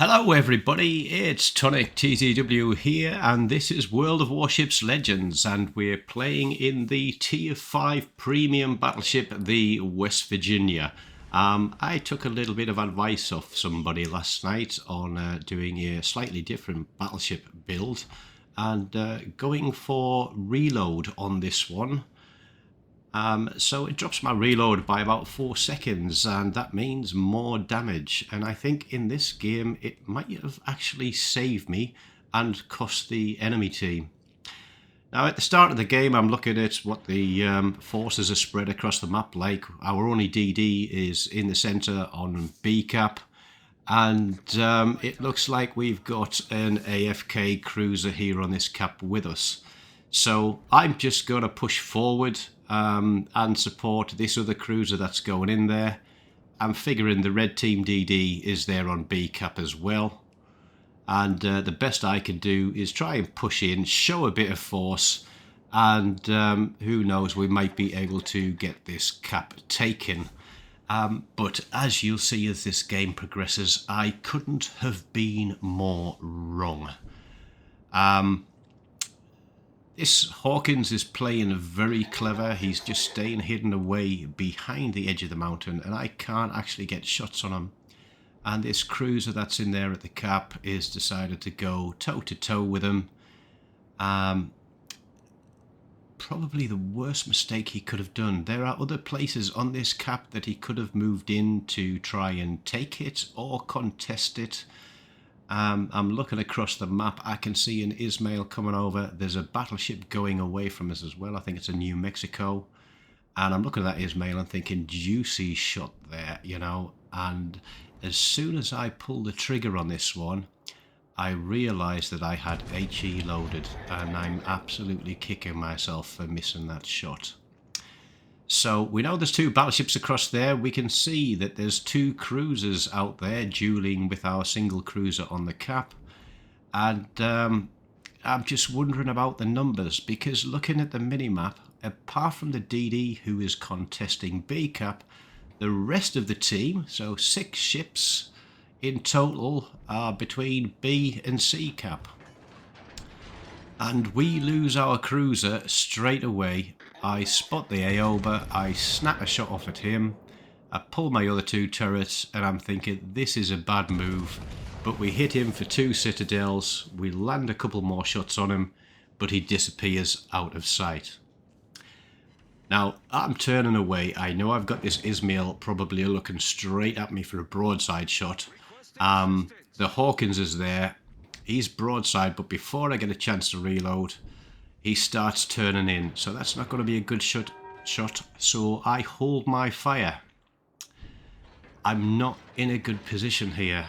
Hello everybody, it's TONIK TTW here, and this is World of Warships Legends, and we're playing in the Tier 5 Premium Battleship, the West Virginia. I took a little bit of advice off somebody last night on doing a slightly different battleship build, and going for reload on this one. So it drops my reload by about 4 seconds, and that means more damage. And I think in this game it might have actually saved me and cost the enemy team. Now at the start of the game I'm looking at what the forces are spread across the map like. Our only DD is in the centre on B cap, and it looks like we've got an AFK cruiser here on this cap with us. So I'm just going to push forward and support this other cruiser that's going in there. I'm figuring the red team DD is there on B cap as well. And the best I can do is try and push in, show a bit of force, and who knows, we might be able to get this cap taken. But as you'll see as this game progresses, I couldn't have been more wrong. This Hawkins is playing very clever. He's just staying hidden away behind the edge of the mountain, and I can't actually get shots on him. And this cruiser that's in there at the cap is decided to go toe-to-toe with him. Probably the worst mistake he could have done. There are other places on this cap that he could have moved in to try and take it or contest it. I'm looking across the map. I can see an Ismail coming over. There's a battleship going away from us as well. I think it's a New Mexico. And I'm looking at that Ismail and thinking, juicy shot there, you know. And as soon as I pulled the trigger on this one, I realised that I had HE loaded. And I'm absolutely kicking myself for missing that shot. So we know there's two battleships across there. We can see that there's two cruisers out there dueling with our single cruiser on the cap. And I'm just wondering about the numbers, because looking at the minimap, apart from the DD who is contesting B cap, the rest of the team, so 6 ships in total, are between B and C cap. And we lose our cruiser straight away. I spot the Aoba, I snap a shot off at him, I pull my other 2 turrets, and I'm thinking this is a bad move. But we hit him for 2 citadels, we land a couple more shots on him, but he disappears out of sight. Now, I'm turning away. I know I've got this Ismail probably looking straight at me for a broadside shot. The Hawkins is there. He's broadside, but before I get a chance to reload, he starts turning in. So that's not going to be a good shot. So I hold my fire. I'm not in a good position here.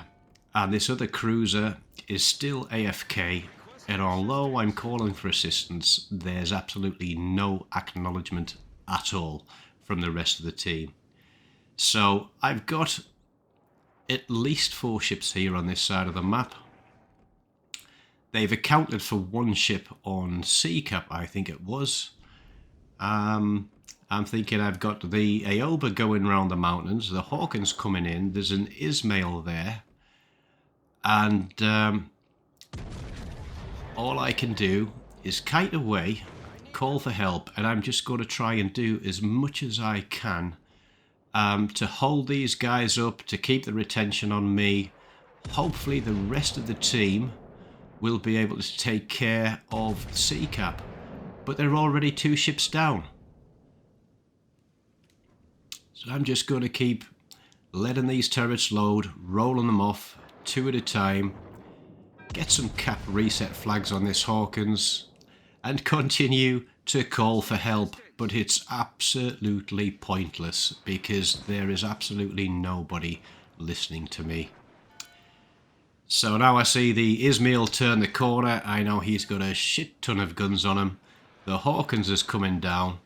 And this other cruiser is still AFK. And although I'm calling for assistance, there's absolutely no acknowledgement at all from the rest of the team. So I've got at least 4 ships here on this side of the map. They've accounted for 1 ship on C cap, I think it was. I'm thinking I've got the Aoba going around the mountains, the Hawkins coming in, there's an Ismail there. And all I can do is kite away, call for help, and I'm just going to try and do as much as I can to hold these guys up, to keep the retention on me. Hopefully the rest of the team will be able to take care of C cap, but they're already 2 ships down. So I'm just going to keep letting these turrets load, rolling them off 2 at a time, get some cap reset flags on this Hawkins, and continue to call for help. But it's absolutely pointless because there is absolutely nobody listening to me. So now I see the Ismail turn the corner. I know he's got a shit ton of guns on him. The Hawkins is coming down,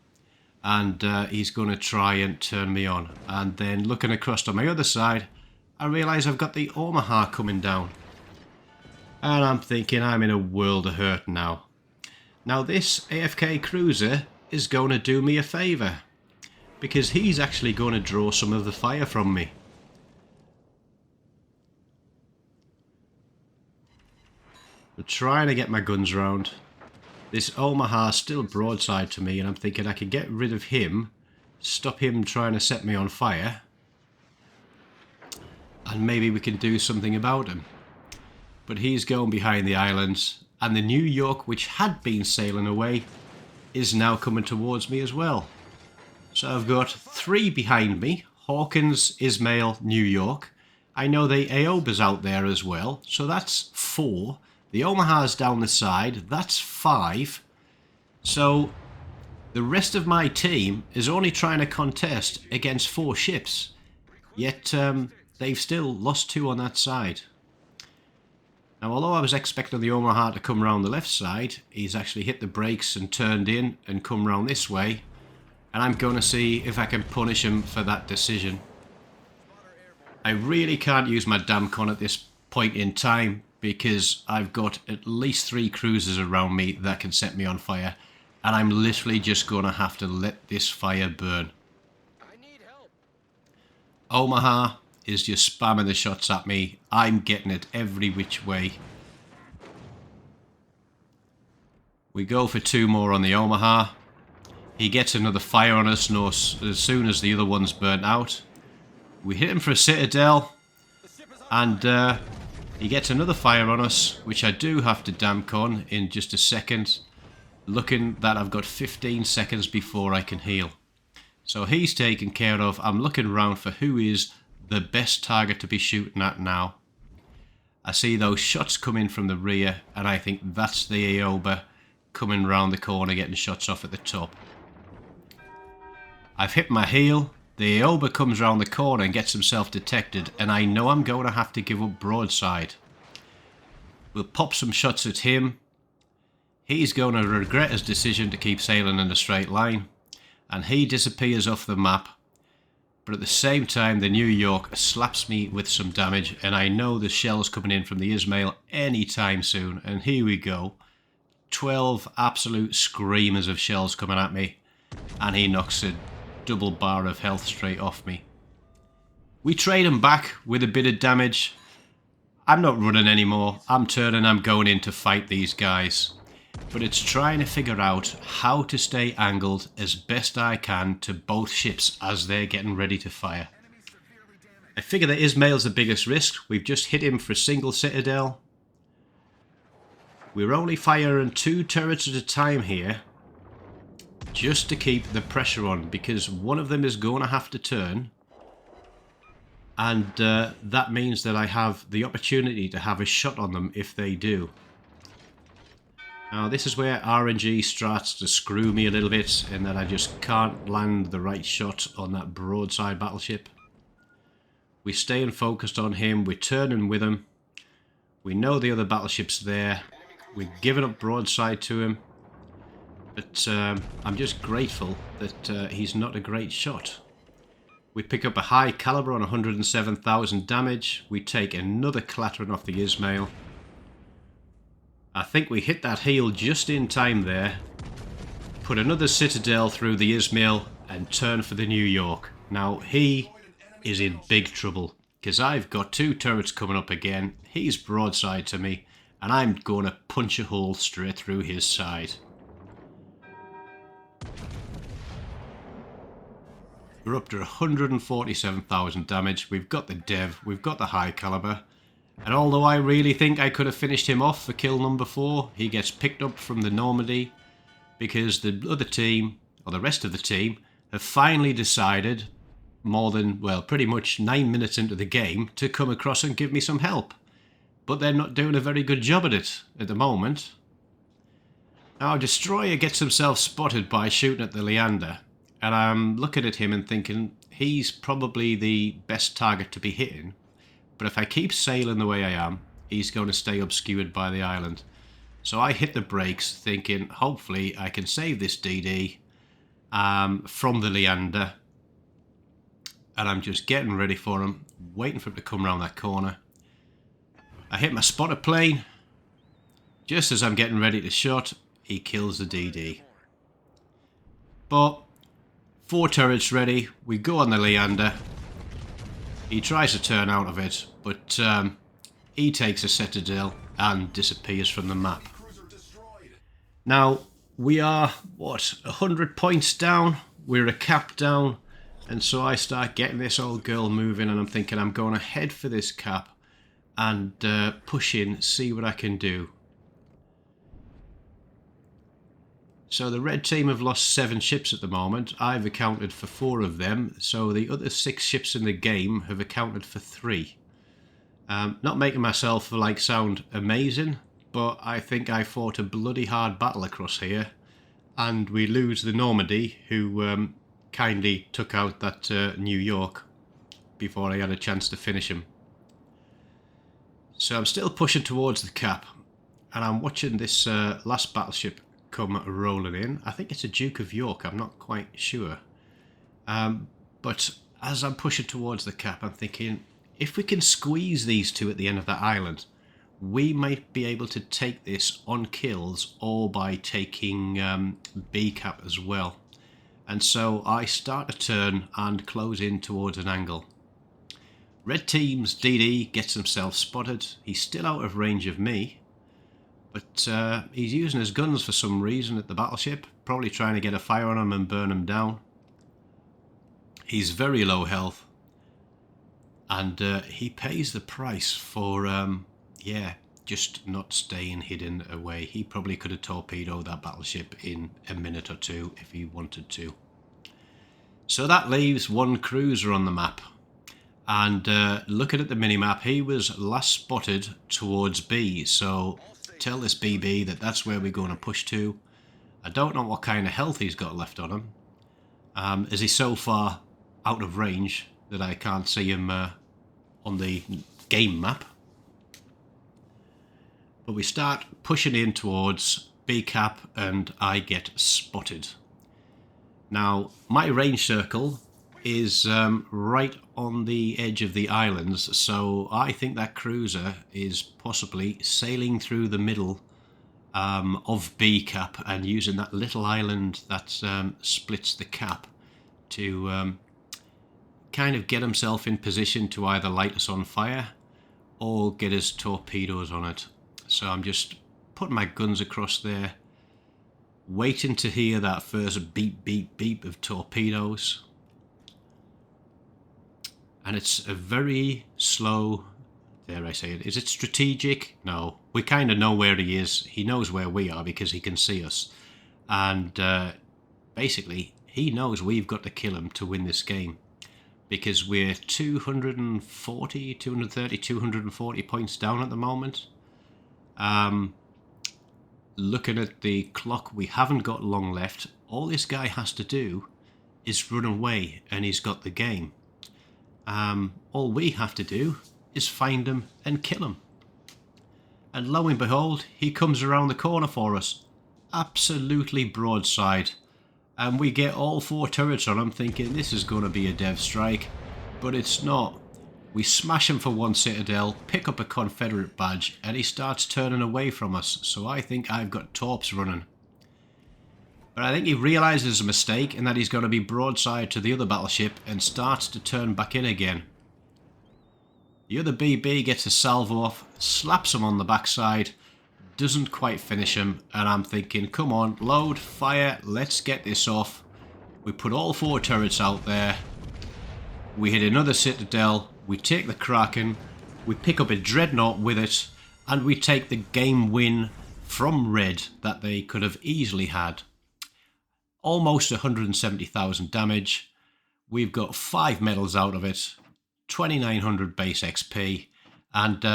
and he's going to try and turn me on. And then looking across to my other side, I realise I've got the Omaha coming down. And I'm thinking I'm in a world of hurt now. Now this AFK cruiser is going to do me a favour, because he's actually going to draw some of the fire from me. I'm trying to get my guns round. This Omaha's still broadside to me, and I'm thinking I could get rid of him, stop him trying to set me on fire, and maybe we can do something about him. But he's going behind the islands, and the New York, which had been sailing away, is now coming towards me as well. So I've got 3 behind me: Hawkins, Ismail, New York. I know the Aoba's out there as well, so that's 4. The Omaha's down the side, that's 5. So the rest of my team is only trying to contest against 4 ships. Yet they've still lost 2 on that side. Now, although I was expecting the Omaha to come round the left side, he's actually hit the brakes and turned in and come round this way. And I'm going to see if I can punish him for that decision. I really can't use my damn con at this point in time, because I've got at least 3 cruisers around me that can set me on fire, and I'm literally just going to have to let this fire burn. I need help. Omaha is just spamming the shots at me. I'm getting it every which way. We go for 2 more on the Omaha. He gets another fire on us as soon as the other one's burnt out. We hit him for a citadel, and he gets another fire on us, which I do have to damn con in just a second, looking that I've got 15 seconds before I can heal. So he's taken care of. I'm looking around for who is the best target to be shooting at now. I see those shots coming from the rear, and I think that's the Aoba coming round the corner getting shots off at the top. I've hit my heal. The Aoba comes round the corner and gets himself detected, and I know I'm going to have to give up broadside. We'll pop some shots at him. He's going to regret his decision to keep sailing in a straight line, and he disappears off the map. But at the same time, the New York slaps me with some damage, and I know the shell's coming in from the Ismail anytime soon. And here we go. 12 absolute screamers of shells coming at me, and he knocks a double bar of health straight off me. We trade him back with a bit of damage. I'm not running anymore. I'm turning, I'm going in to fight these guys. But it's trying to figure out how to stay angled as best I can to both ships as they're getting ready to fire. I figure that Ismail's the biggest risk. We've just hit him for a single citadel. We're only firing 2 turrets at a time here, just to keep the pressure on, because one of them is going to have to turn, and that means that I have the opportunity to have a shot on them if they do. Now this is where RNG starts to screw me a little bit, in that I just can't land the right shot on that broadside battleship. We're staying focused on him, we're turning with him, we know the other battleship's there, we're giving up broadside to him. But I'm just grateful that he's not a great shot. We pick up a high caliber on 107,000 damage. We take another clattering off the Ismail. I think we hit that heel just in time there. Put another citadel through the Ismail and turn for the New York. Now he is in big trouble, because I've got 2 turrets coming up again. He's broadside to me, and I'm going to punch a hole straight through his side. We're up to 147,000 damage. We've got the dev, we've got the high caliber, and although I really think I could have finished him off for kill number 4, he gets picked up from the Normandy because the other team, or the rest of the team, have finally decided, more than, well, pretty much 9 minutes into the game, to come across and give me some help. But they're not doing a very good job at it at the moment. Now, our destroyer gets himself spotted by shooting at the Leander, and I'm looking at him and thinking he's probably the best target to be hitting. But if I keep sailing the way I am, he's going to stay obscured by the island. So I hit the brakes thinking hopefully I can save this DD from the Leander. And I'm just getting ready for him, waiting for him to come around that corner. I hit my spotter plane. Just as I'm getting ready to shot, he kills the DD. But 4 turrets ready, we go on the Leander. He tries to turn out of it, but he takes a citadel, and disappears from the map. Now, we are, what, 100 points down? We're a cap down. And so I start getting this old girl moving, and I'm thinking I'm going to head for this cap and push in, see what I can do. So the red team have lost 7 ships at the moment. I've accounted for 4 of them, so the other 6 ships in the game have accounted for 3. Not making myself like sound amazing, but I think I fought a bloody hard battle across here, and we lose the Normandy, who kindly took out that New York before I had a chance to finish him. So I'm still pushing towards the cap, and I'm watching this last battleship come rolling in. I think it's a Duke of York, I'm not quite sure. But as I'm pushing towards the cap, I'm thinking, if we can squeeze these 2 at the end of that island, we might be able to take this on kills or by taking B cap as well. And so I start a turn and close in towards an angle. Red team's DD gets himself spotted. He's still out of range of me, but he's using his guns for some reason at the battleship, probably trying to get a fire on him and burn him down. He's very low health, and he pays the price for, yeah, just not staying hidden away. He probably could have torpedoed that battleship in a minute or 2 if he wanted to. So that leaves 1 cruiser on the map. And looking at the minimap, he was last spotted towards B, so tell this BB that that's where we're going to push to. I don't know what kind of health he's got left on him, as he's so far out of range that I can't see him on the game map. But we start pushing in towards B cap, and I get spotted. Now, my range circle is right on the edge of the islands, so I think that cruiser is possibly sailing through the middle of B cap and using that little island that splits the cap to kind of get himself in position to either light us on fire or get his torpedoes on it. So I'm just putting my guns across there, waiting to hear that first beep, beep, beep of torpedoes. And it's a very slow, dare I say it, is it strategic? No, we kind of know where he is. He knows where we are because he can see us. And basically, he knows we've got to kill him to win this game. Because we're 240, 230, 240 points down at the moment. Looking at the clock, we haven't got long left. All this guy has to do is run away and he's got the game. All we have to do is find him and kill him. And lo and behold, he comes around the corner for us. Absolutely broadside. And we get all 4 turrets on him, thinking this is going to be a dev strike. But it's not. We smash him for 1 citadel, pick up a Confederate badge, and he starts turning away from us. So I think I've got torps running. But I think he realises a mistake and that he's going to be broadside to the other battleship and starts to turn back in again. The other BB gets a salvo off, slaps him on the backside, doesn't quite finish him, and I'm thinking, come on, load, fire, let's get this off. We put all 4 turrets out there, we hit another citadel, we take the Kraken, we pick up a dreadnought with it, and we take the game win from red that they could have easily had. Almost 170,000 damage, we've got 5 medals out of it, 2,900 base XP, and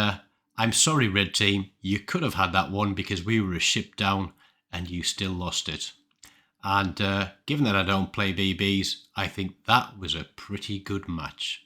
I'm sorry red team, you could have had that one because we were a ship down and you still lost it. And given that I don't play BBs, I think that was a pretty good match.